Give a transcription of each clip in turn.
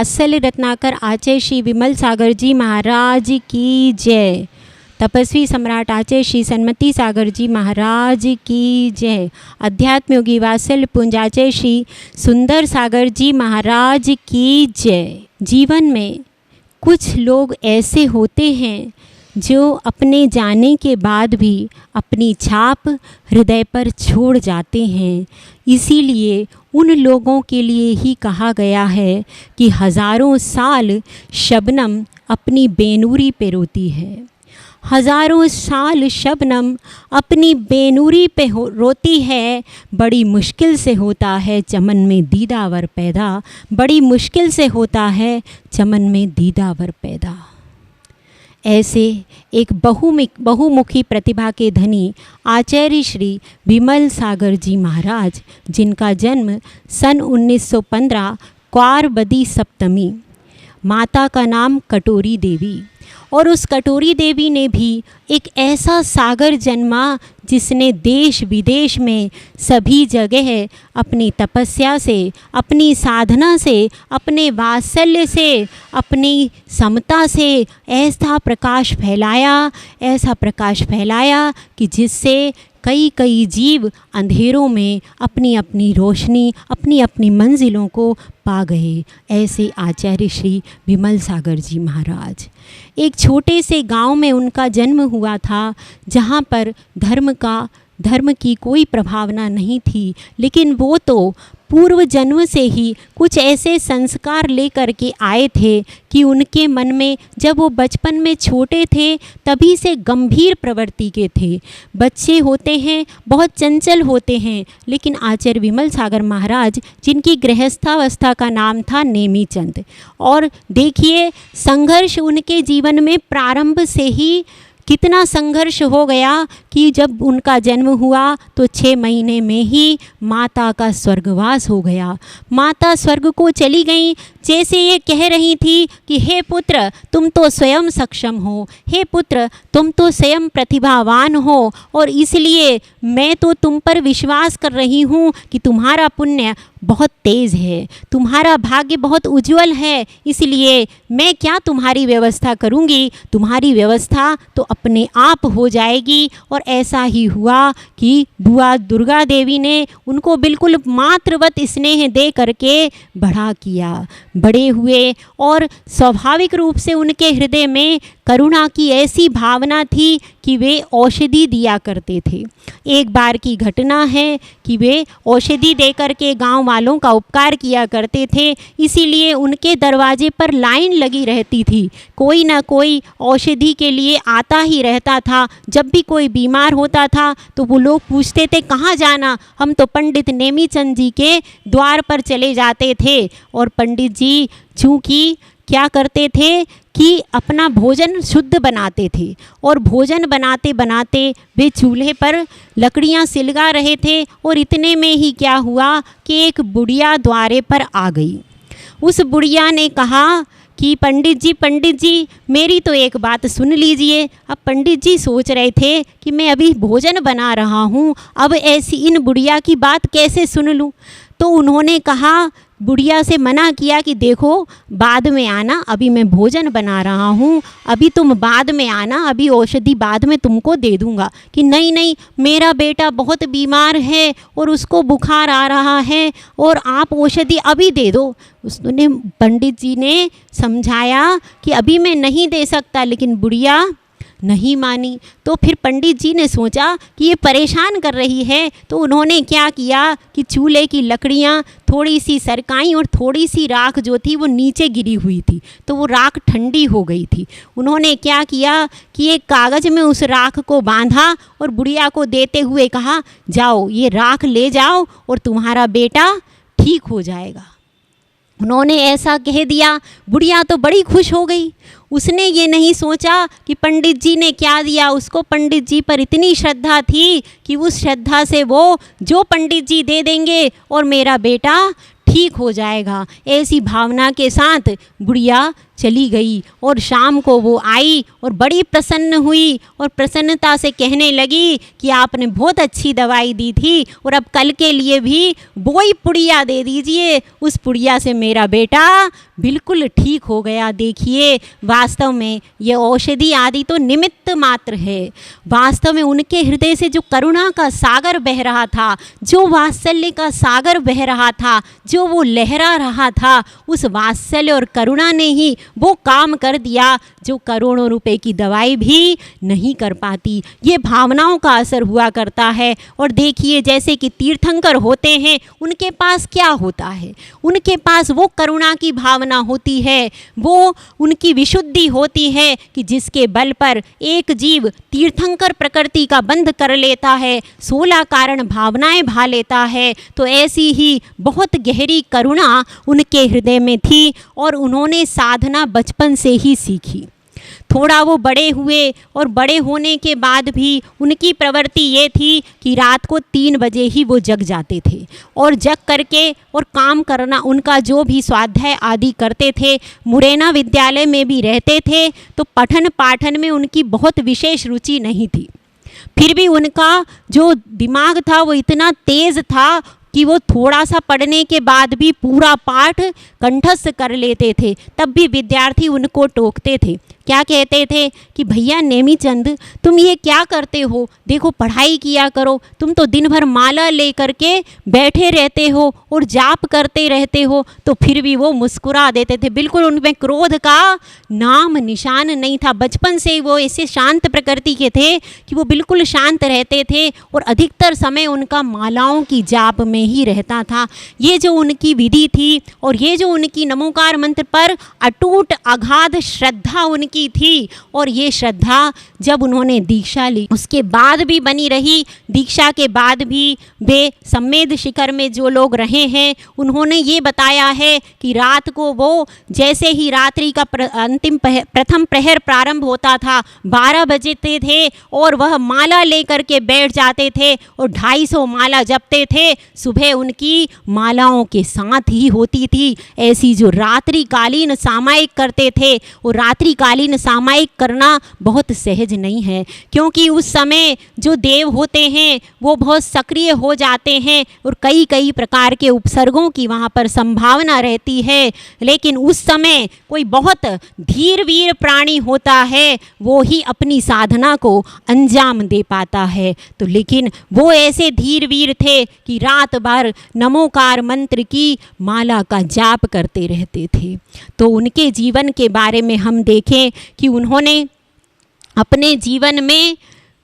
वात्सल्य रत्नाकर आचार्य श्री विमल सागर जी महाराज की जय। तपस्वी सम्राट आचार्य श्री सन्मति सागर जी महाराज की जय। अध्यात्म योगी वात्सल्य पुंज आचार्य श्री सुंदर सागर जी महाराज की जय। जीवन में कुछ लोग ऐसे होते हैं जो अपने जाने के बाद भी अपनी छाप हृदय पर छोड़ जाते हैं। इसीलिए उन लोगों के लिए ही कहा गया है कि हज़ारों साल शबनम अपनी बेनूरी पे रोती है। हज़ारों साल शबनम अपनी बेनूरी पे रोती है। बड़ी मुश्किल से होता है चमन में दीदावर पैदा, बड़ी मुश्किल से होता है चमन में दीदावर पैदा। ऐसे एक बहुमुखी प्रतिभा के धनी आचार्य श्री विमल सागर जी महाराज, जिनका जन्म सन 1915 क्वारबदी सप्तमी, माता का नाम कटोरी देवी, और उस कटोरी देवी ने भी एक ऐसा सागर जन्मा जिसने देश विदेश में सभी जगह अपनी तपस्या से, अपनी साधना से, अपने वात्सल्य से, अपनी समता से ऐसा प्रकाश फैलाया कि जिससे कई कई जीव अंधेरों में अपनी अपनी रोशनी, अपनी अपनी मंजिलों को पा गए। ऐसे आचार्य श्री विमल सागर जी महाराज। एक छोटे से गांव में उनका जन्म हुआ था, जहां पर धर्म की कोई प्रभावना नहीं थी, लेकिन वो तो पूर्व जन्म से ही कुछ ऐसे संस्कार लेकर के आए थे कि उनके मन में, जब वो बचपन में छोटे थे तभी से गंभीर प्रवृत्ति के थे। बच्चे होते हैं बहुत चंचल होते हैं, लेकिन आचार्य विमल सागर महाराज, जिनकी गृहस्थावस्था का नाम था नेमीचंद, और देखिए संघर्ष उनके जीवन में प्रारंभ से ही कितना संघर्ष हो गया कि जब उनका जन्म हुआ तो 6 महीने में ही माता का स्वर्गवास हो गया। माता स्वर्ग को चली गई, जैसे ये कह रही थी कि हे पुत्र तुम तो स्वयं सक्षम हो, हे पुत्र तुम तो स्वयं प्रतिभावान हो, और इसलिए मैं तो तुम पर विश्वास कर रही हूँ कि तुम्हारा पुण्य बहुत तेज़ है, तुम्हारा भाग्य बहुत उज्जवल है, इसलिए मैं क्या तुम्हारी व्यवस्था करूँगी, तुम्हारी व्यवस्था तो अपने आप हो जाएगी। और ऐसा ही हुआ कि बुआ दुर्गा देवी ने उनको बिल्कुल मातृवत स्नेह दे करके बड़ा किया, बड़े हुए, और स्वाभाविक रूप से उनके हृदय में करुणा की ऐसी भावना थी कि वे औषधि दिया करते थे। एक बार की घटना है कि वे औषधि दे करके गांव वालों का उपकार किया करते थे, इसीलिए उनके दरवाजे पर लाइन लगी रहती थी। कोई ना कोई औषधि के लिए आता ही रहता था। जब भी कोई बीमार होता था तो वो लोग पूछते थे कहाँ जाना, हम तो पंडित नेमीचंद जी के द्वार पर चले जाते थे। और पंडित जी चूँकि क्या करते थे कि अपना भोजन शुद्ध बनाते थे, और भोजन बनाते बनाते वे चूल्हे पर लकड़ियां सिलगा रहे थे, और इतने में ही क्या हुआ कि एक बुढ़िया द्वारे पर आ गई। उस बुढ़िया ने कहा कि पंडित जी मेरी तो एक बात सुन लीजिए। अब पंडित जी सोच रहे थे कि मैं अभी भोजन बना रहा हूँ, अब ऐसी इन बुढ़िया की बात कैसे सुन लूँ। तो उन्होंने कहा, बुढ़िया से मना किया कि देखो बाद में आना, अभी मैं भोजन बना रहा हूँ, अभी तुम बाद में आना, अभी औषधि बाद में तुमको दे दूँगा। कि नहीं मेरा बेटा बहुत बीमार है और उसको बुखार आ रहा है और आप औषधि अभी दे दो। उसने पंडित जी ने समझाया कि अभी मैं नहीं दे सकता, लेकिन बुढ़िया नहीं मानी। तो फिर पंडित जी ने सोचा कि ये परेशान कर रही है, तो उन्होंने क्या किया कि चूल्हे की लकड़ियाँ थोड़ी सी सरकाई और थोड़ी सी राख जो थी वो नीचे गिरी हुई थी, तो वो राख ठंडी हो गई थी। उन्होंने क्या किया कि एक कागज़ में उस राख को बांधा और बुढ़िया को देते हुए कहा, जाओ ये राख ले जाओ और तुम्हारा बेटा ठीक हो जाएगा। उन्होंने ऐसा कह दिया। बुढ़िया तो बड़ी खुश हो गई। उसने ये नहीं सोचा कि पंडित जी ने क्या दिया, उसको पंडित जी पर इतनी श्रद्धा थी कि उस श्रद्धा से वो जो पंडित जी दे देंगे और मेरा बेटा ठीक हो जाएगा, ऐसी भावना के साथ बुढ़िया चली गई और शाम को वो आई और बड़ी प्रसन्न हुई और प्रसन्नता से कहने लगी कि आपने बहुत अच्छी दवाई दी थी और अब कल के लिए भी वही पुड़िया दे दीजिए, उस पुड़िया से मेरा बेटा बिल्कुल ठीक हो गया। देखिए वास्तव में ये औषधि आदि तो निमित्त मात्र है, वास्तव में उनके हृदय से जो करुणा का सागर बह रहा था, जो वात्सल्य का सागर बह रहा था, जो वो लहरा रहा था, उस वात्सल्य और करुणा ने ही वो काम कर दिया जो करोड़ों रुपए की दवाई भी नहीं कर पाती। ये भावनाओं का असर हुआ करता है। और देखिए जैसे कि तीर्थंकर होते हैं, उनके पास क्या होता है, उनके पास वो करुणा की भावना होती है, वो उनकी विशुद्धि होती है कि जिसके बल पर एक जीव तीर्थंकर प्रकृति का बंध कर लेता है, 16 कारण भावनाएं भा लेता है। तो ऐसी ही बहुत गहरी करुणा उनके हृदय में थी और उन्होंने साधना बचपन से ही सीखी। थोड़ा वो बड़े हुए और बड़े होने के बाद भी उनकी प्रवृत्ति ये थी कि रात को 3 बजे ही वो जग जाते थे और जग करके और काम करना, उनका जो भी स्वाध्याय आदि करते थे, मुरैना विद्यालय में भी रहते थे, तो पठन पाठन में उनकी बहुत विशेष रुचि नहीं थी। फिर भी उनका जो दिमाग था वो इतना तेज़ था कि वो थोड़ा सा पढ़ने के बाद भी पूरा पाठ कंठस्थ कर लेते थे। तब भी विद्यार्थी उनको टोकते थे, क्या कहते थे कि भैया नेमीचंद तुम ये क्या करते हो, देखो पढ़ाई किया करो, तुम तो दिन भर माला ले करके बैठे रहते हो और जाप करते रहते हो। तो फिर भी वो मुस्कुरा देते थे, बिल्कुल उनमें क्रोध का नाम निशान नहीं था। बचपन से वो ऐसे शांत प्रकृति के थे कि वो बिल्कुल शांत रहते थे और अधिकतर समय उनका मालाओं की जाप में ही रहता था। ये जो उनकी विधि थी और ये जो उनकी नमोकार मंत्र पर अटूट अगाध श्रद्धा उनकी थी, और ये श्रद्धा जब उन्होंने दीक्षा ली उसके बाद भी बनी रही। दीक्षा के बाद भी वे सम्मेद शिखर में जो लोग रहे हैं, उन्होंने ये बताया है कि रात को वो जैसे ही रात्रि का प्रथम प्रहर प्रारंभ होता था, 12 बजते थे और वह माला लेकर के बैठ जाते थे और 250 माला जपते थे। सुबह उनकी मालाओं के साथ ही होती थी। ऐसी जो रात्रिकालीन सामायिक करते थे, वो रात्रिकालीन सामायिक करना बहुत सहज नहीं है, क्योंकि उस समय जो देव होते हैं वो बहुत सक्रिय हो जाते हैं और कई कई प्रकार के उपसर्गों की वहाँ पर संभावना रहती है। लेकिन उस समय कोई बहुत धीर वीर प्राणी होता है, वो ही अपनी साधना को अंजाम दे पाता है। तो लेकिन वो ऐसे धीर वीर थे कि रात भर नमोकार मंत्र की माला का जाप करते रहते थे। तो उनके जीवन के बारे में हम देखें कि उन्होंने अपने जीवन में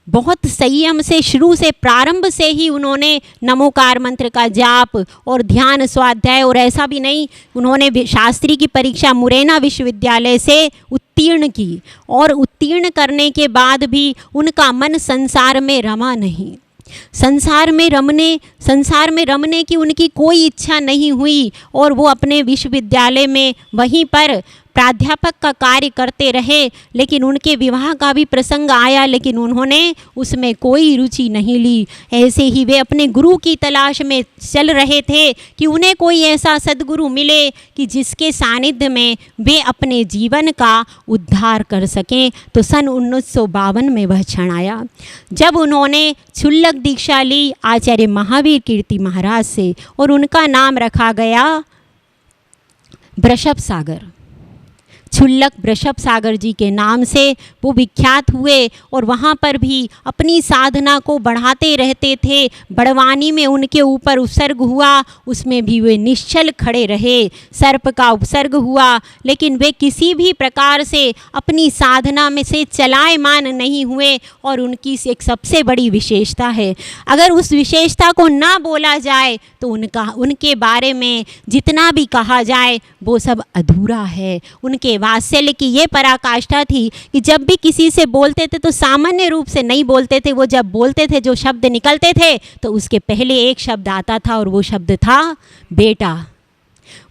बहुत संयम से, शुरू से, प्रारंभ से ही उन्होंने नमोकार मंत्र का जाप और ध्यान स्वाध्याय, और ऐसा भी नहीं, उन्होंने शास्त्री की परीक्षा मुरैना विश्वविद्यालय से उत्तीर्ण की और उत्तीर्ण करने के बाद भी उनका मन संसार में रमा नहीं। संसार में रमने की उनकी कोई इच्छा नहीं हुई और वो अपने विश्वविद्यालय में वहीं पर प्राध्यापक का कार्य करते रहे। लेकिन उनके विवाह का भी प्रसंग आया, लेकिन उन्होंने उसमें कोई रुचि नहीं ली। ऐसे ही वे अपने गुरु की तलाश में चल रहे थे कि उन्हें कोई ऐसा सद्गुरु मिले कि जिसके सानिध्य में वे अपने जीवन का उद्धार कर सकें। तो सन 1952 में वह क्षण आया जब उन्होंने क्षुल्लक दीक्षा ली आचार्य महावीर कीर्ति महाराज से, और उनका नाम रखा गया वृषभ सागर। क्षुल्लक वृषभ सागर जी के नाम से वो विख्यात हुए और वहाँ पर भी अपनी साधना को बढ़ाते रहते थे। बड़वानी में उनके ऊपर उपसर्ग हुआ, उसमें भी वे निश्चल खड़े रहे। सर्प का उपसर्ग हुआ, लेकिन वे किसी भी प्रकार से अपनी साधना में से चलायमान नहीं हुए। और उनकी एक सबसे बड़ी विशेषता है, अगर उस विशेषता को ना बोला जाए तो उनके बारे में जितना भी कहा जाए वो सब अधूरा है। उनके वात्सल्य की ये पराकाष्ठा थी कि जब भी किसी से बोलते थे तो सामान्य रूप से नहीं बोलते थे। वो जब बोलते थे, जो शब्द निकलते थे, तो उसके पहले एक शब्द आता था और वो शब्द था बेटा।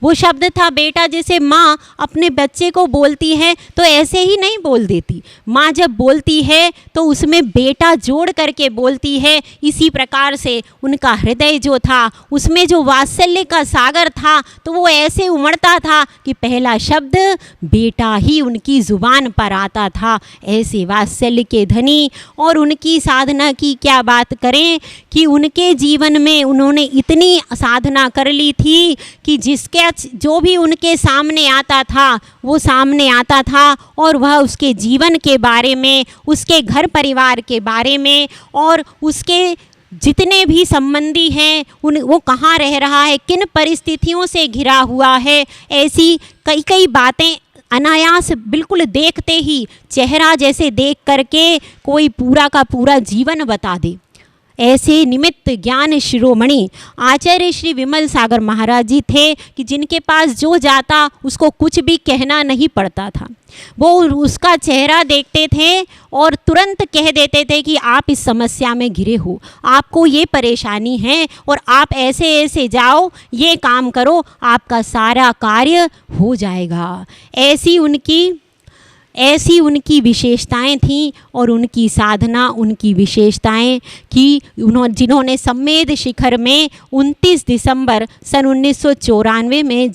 वो शब्द था बेटा, जैसे माँ अपने बच्चे को बोलती है तो ऐसे ही नहीं बोल देती। माँ जब बोलती है तो उसमें बेटा जोड़ करके बोलती है। इसी प्रकार से उनका हृदय जो था उसमें जो वात्सल्य का सागर था तो वो ऐसे उमड़ता था कि पहला शब्द बेटा ही उनकी ज़ुबान पर आता था। ऐसे वात्सल्य के धनी, और उनकी साधना की क्या बात करें कि उनके जीवन में उन्होंने इतनी साधना कर ली थी कि जिसके जो भी उनके सामने आता था वो सामने आता था और वह उसके जीवन के बारे में, उसके घर परिवार के बारे में और उसके जितने भी संबंधी हैं वो कहाँ रह रहा है, किन परिस्थितियों से घिरा हुआ है, ऐसी कई कई बातें अनायास बिल्कुल देखते ही चेहरा जैसे देख करके कोई पूरा का पूरा जीवन बता दे। ऐसे निमित्त ज्ञान शिरोमणि आचार्य श्री विमल सागर महाराज जी थे कि जिनके पास जो जाता उसको कुछ भी कहना नहीं पड़ता था। वो उसका चेहरा देखते थे और तुरंत कह देते थे कि आप इस समस्या में घिरे हो, आपको ये परेशानी है और आप ऐसे ऐसे जाओ, ये काम करो, आपका सारा कार्य हो जाएगा। ऐसी उनकी विशेषताएं थीं और उनकी साधना, उनकी विशेषताएं कि जिन्होंने सम्मेद शिखर में 29 दिसंबर सन 1994 में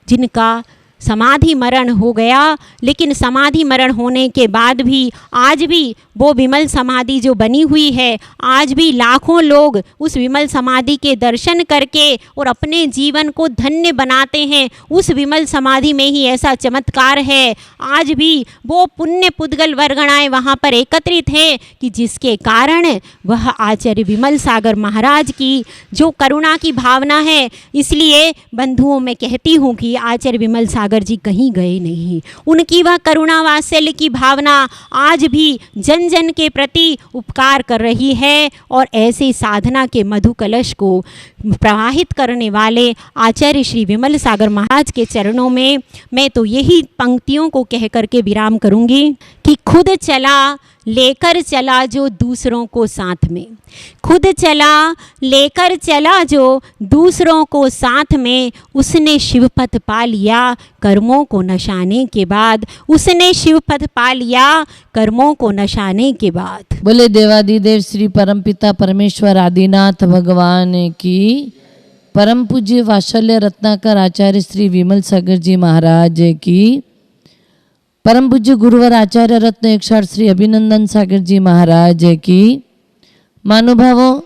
जिनका समाधि मरण हो गया, लेकिन समाधि मरण होने के बाद भी आज भी वो विमल समाधि जो बनी हुई है, आज भी लाखों लोग उस विमल समाधि के दर्शन करके और अपने जीवन को धन्य बनाते हैं। उस विमल समाधि में ही ऐसा चमत्कार है, आज भी वो पुण्य पुद्गल वर्गणाएं वहाँ पर एकत्रित हैं कि जिसके कारण वह आचार्य विमल सागर महाराज की जो करुणा की भावना है, इसलिए बंधुओं में कहती हूँ कि आचार्य विमल सागर जी कहीं गए नहीं। उनकी वह करुणा वात्सल्य की भावना आज भी जन जन के प्रति उपकार कर रही है और ऐसे साधना के मधु कलश को प्रवाहित करने वाले आचार्य श्री विमल सागर महाराज के चरणों में मैं तो यही पंक्तियों को कह करके विराम करूंगी कि खुद चला लेकर चला जो दूसरों को साथ में, खुद चला लेकर चला जो दूसरों को साथ में, उसने शिवपथ पा लिया कर्मों को नशाने के बाद, उसने शिवपथ पा लिया कर्मों को नशाने के बाद। बोले देवादिदेव श्री परमपिता परमेश्वर आदिनाथ भगवान की, परम पूज्य वात्सल्य रत्नाकर आचार्य श्री विमल सागर जी महाराज की, परम पूज्य गुरुवर आचार्य रत्न 108 श्री अभिनंदन सागर जी महाराज की। महानुभावों,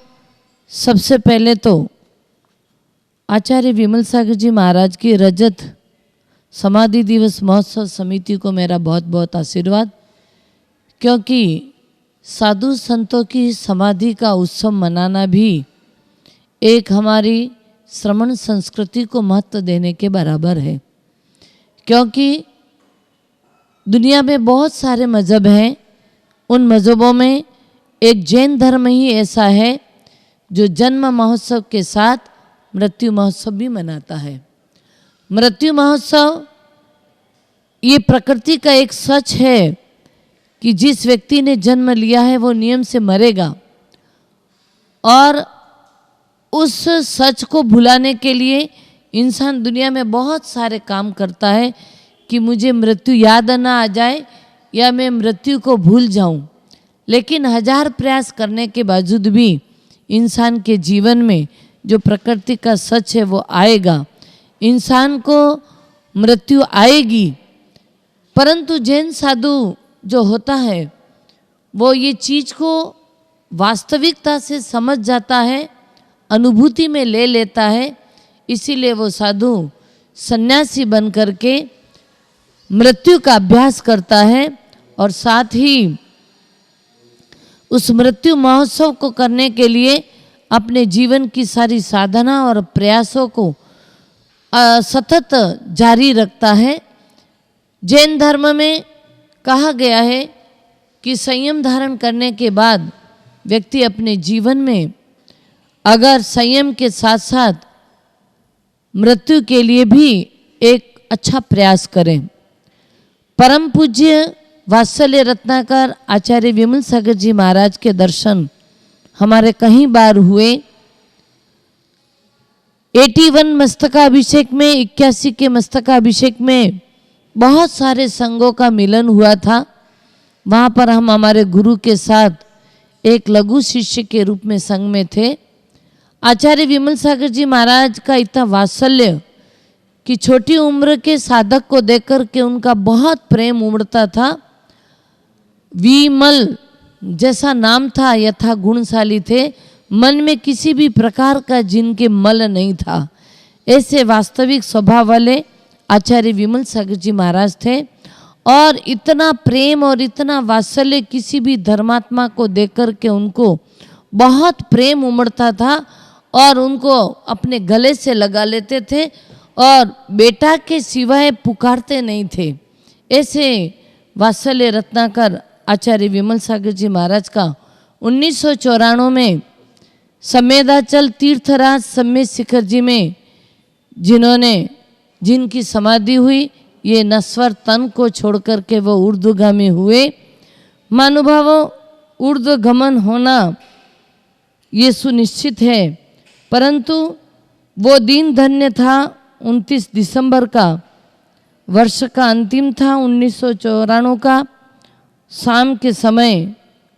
सबसे पहले तो आचार्य विमल सागर जी महाराज की रजत समाधि दिवस महोत्सव समिति को मेरा बहुत बहुत आशीर्वाद, क्योंकि साधु संतों की समाधि का उत्सव मनाना भी एक हमारी श्रमण संस्कृति को महत्व देने के बराबर है। क्योंकि दुनिया में बहुत सारे मज़हब हैं, उन मज़हबों में एक जैन धर्म ही ऐसा है जो जन्म महोत्सव के साथ मृत्यु महोत्सव भी मनाता है। मृत्यु महोत्सव ये प्रकृति का एक सच है कि जिस व्यक्ति ने जन्म लिया है वो नियम से मरेगा, और उस सच को भुलाने के लिए इंसान दुनिया में बहुत सारे काम करता है कि मुझे मृत्यु याद ना आ जाए या मैं मृत्यु को भूल जाऊं। लेकिन हजार प्रयास करने के बावजूद भी इंसान के जीवन में जो प्रकृति का सच है वो आएगा, इंसान को मृत्यु आएगी। परंतु जैन साधु जो होता है वो ये चीज़ को वास्तविकता से समझ जाता है, अनुभूति में ले लेता है, इसीलिए वो साधु सन्यासी बन करके मृत्यु का अभ्यास करता है और साथ ही उस मृत्यु महोत्सव को करने के लिए अपने जीवन की सारी साधना और प्रयासों को सतत जारी रखता है। जैन धर्म में कहा गया है कि संयम धारण करने के बाद व्यक्ति अपने जीवन में अगर संयम के साथ साथ मृत्यु के लिए भी एक अच्छा प्रयास करें। परम पूज्य वात्सल्य रत्नाकर आचार्य विमल सागर जी महाराज के दर्शन हमारे कई बार हुए। 81 मस्तकाभिषेक में, 81 के मस्तकाभिषेक में बहुत सारे संघों का मिलन हुआ था। वहाँ पर हम हमारे गुरु के साथ एक लघु शिष्य के रूप में संघ में थे। आचार्य विमल सागर जी महाराज का इतना वात्सल्य कि छोटी उम्र के साधक को देखकर के उनका बहुत प्रेम उमड़ता था। विमल जैसा नाम था, यथा गुणशाली थे, मन में किसी भी प्रकार का जिनके मल नहीं था, ऐसे वास्तविक स्वभाव वाले आचार्य विमल सागर जी महाराज थे। और इतना प्रेम और इतना वात्सल्य किसी भी धर्मात्मा को देखकर के उनको बहुत प्रेम उमड़ता था और उनको अपने गले से लगा लेते थे और बेटा के सिवाय पुकारते नहीं थे। ऐसे वात्सल्य रत्नाकर आचार्य विमल सागर जी महाराज का 1994 में संवेदाचल तीर्थराज सम्मेद शिखर जी में जिनकी समाधि हुई, ये नश्वर तन को छोड़कर के वो ऊर्ध्वगामी हुए। महानुभावों, ऊर्ध्वगमन होना ये सुनिश्चित है, परंतु वो दिन धन्य था। 29 दिसंबर का वर्ष का अंतिम था 1994 का। शाम के समय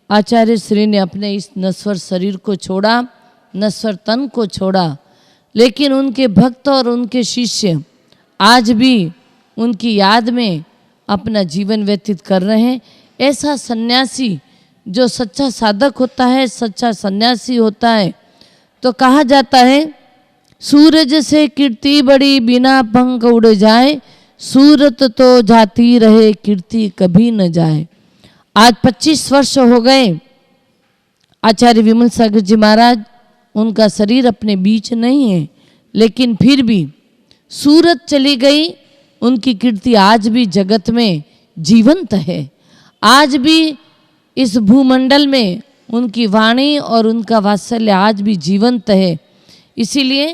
आचार्य श्री ने अपने इस नश्वर शरीर को छोड़ा, नश्वर तन को छोड़ा, लेकिन उनके भक्त और उनके शिष्य आज भी उनकी याद में अपना जीवन व्यतीत कर रहे हैं। ऐसा सन्यासी जो सच्चा साधक होता है, सच्चा सन्यासी होता है, तो कहा जाता है सूरज से कीर्ति बड़ी बिना पंख उड़ जाए, सूरत तो जाती रहे कीर्ति कभी न जाए। आज 25 वर्ष हो गए आचार्य विमल सागर जी महाराज, उनका शरीर अपने बीच नहीं है, लेकिन फिर भी सूरत चली गई, उनकी कीर्ति आज भी जगत में जीवंत है। आज भी इस भूमंडल में उनकी वाणी और उनका वात्सल्य आज भी जीवंत है। इसीलिए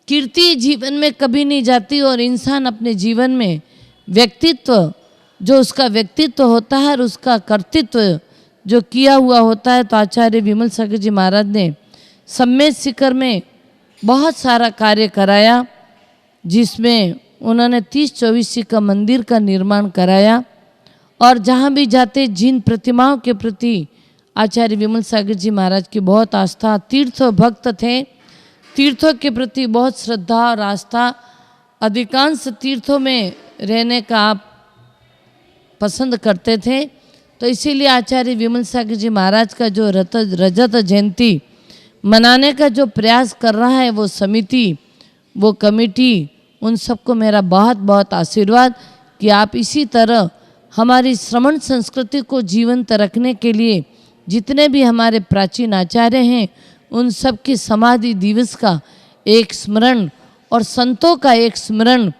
कीर्ति जीवन में कभी नहीं जाती और इंसान अपने जीवन में व्यक्तित्व, जो उसका व्यक्तित्व होता है और उसका कर्तृत्व जो किया हुआ होता है, तो आचार्य विमल सागर जी महाराज ने सम्मेद शिखर में बहुत सारा कार्य कराया, जिसमें उन्होंने 30-24 का मंदिर का निर्माण कराया। और जहाँ भी जाते जिन प्रतिमाओं के प्रति आचार्य विमल सागर जी महाराज की बहुत आस्था, तीर्थ भक्त थे, तीर्थों के प्रति बहुत श्रद्धा और आस्था, अधिकांश तीर्थों में रहने का आप पसंद करते थे। तो इसीलिए आचार्य विमल सागर जी महाराज का जो रजत जयंती मनाने का जो प्रयास कर रहा है वो समिति, वो कमेटी, उन सबको मेरा बहुत बहुत आशीर्वाद कि आप इसी तरह हमारी श्रमण संस्कृति को जीवंत रखने के लिए जितने भी हमारे प्राचीन आचार्य हैं उन सब की समाधि दिवस का एक स्मरण और संतों का एक स्मरण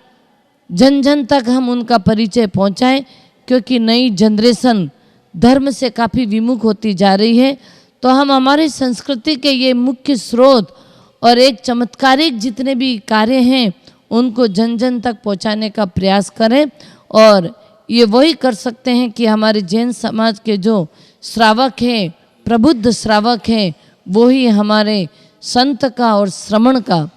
जन जन तक हम उनका परिचय पहुंचाएं, क्योंकि नई जनरेशन धर्म से काफ़ी विमुख होती जा रही है। तो हम हमारी संस्कृति के ये मुख्य स्रोत और एक चमत्कारिक जितने भी कार्य हैं उनको जन जन तक पहुंचाने का प्रयास करें। और ये वही कर सकते हैं कि हमारे जैन समाज के जो श्रावक हैं, प्रबुद्ध श्रावक हैं, वही हमारे संत का और श्रमण का,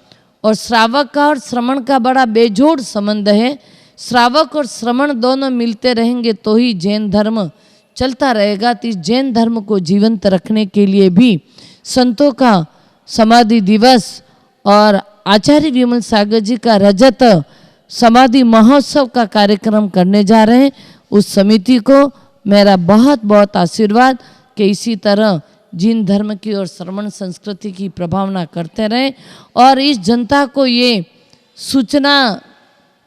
और श्रावक का और श्रमण का बड़ा बेजोड़ संबंध है। श्रावक और श्रमण दोनों मिलते रहेंगे तो ही जैन धर्म चलता रहेगा। तो इस जैन धर्म को जीवंत रखने के लिए भी संतों का समाधि दिवस और आचार्य विमल सागर जी का रजत समाधि महोत्सव का कार्यक्रम करने जा रहे हैं। उस समिति को मेरा बहुत बहुत आशीर्वाद कि इसी तरह जिन धर्म की और श्रमण संस्कृति की प्रभावना करते रहें और इस जनता को ये सूचना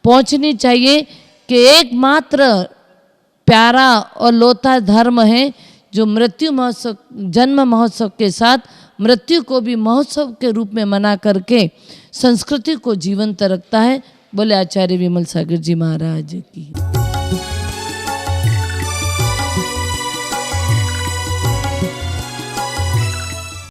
पहुंचनी चाहिए कि एकमात्र प्यारा और लोता धर्म है जो मृत्यु महोत्सव, जन्म महोत्सव के साथ मृत्यु को भी महोत्सव के रूप में मना करके संस्कृति को जीवंत रखता है। बोले आचार्य विमल सागर जी महाराज की।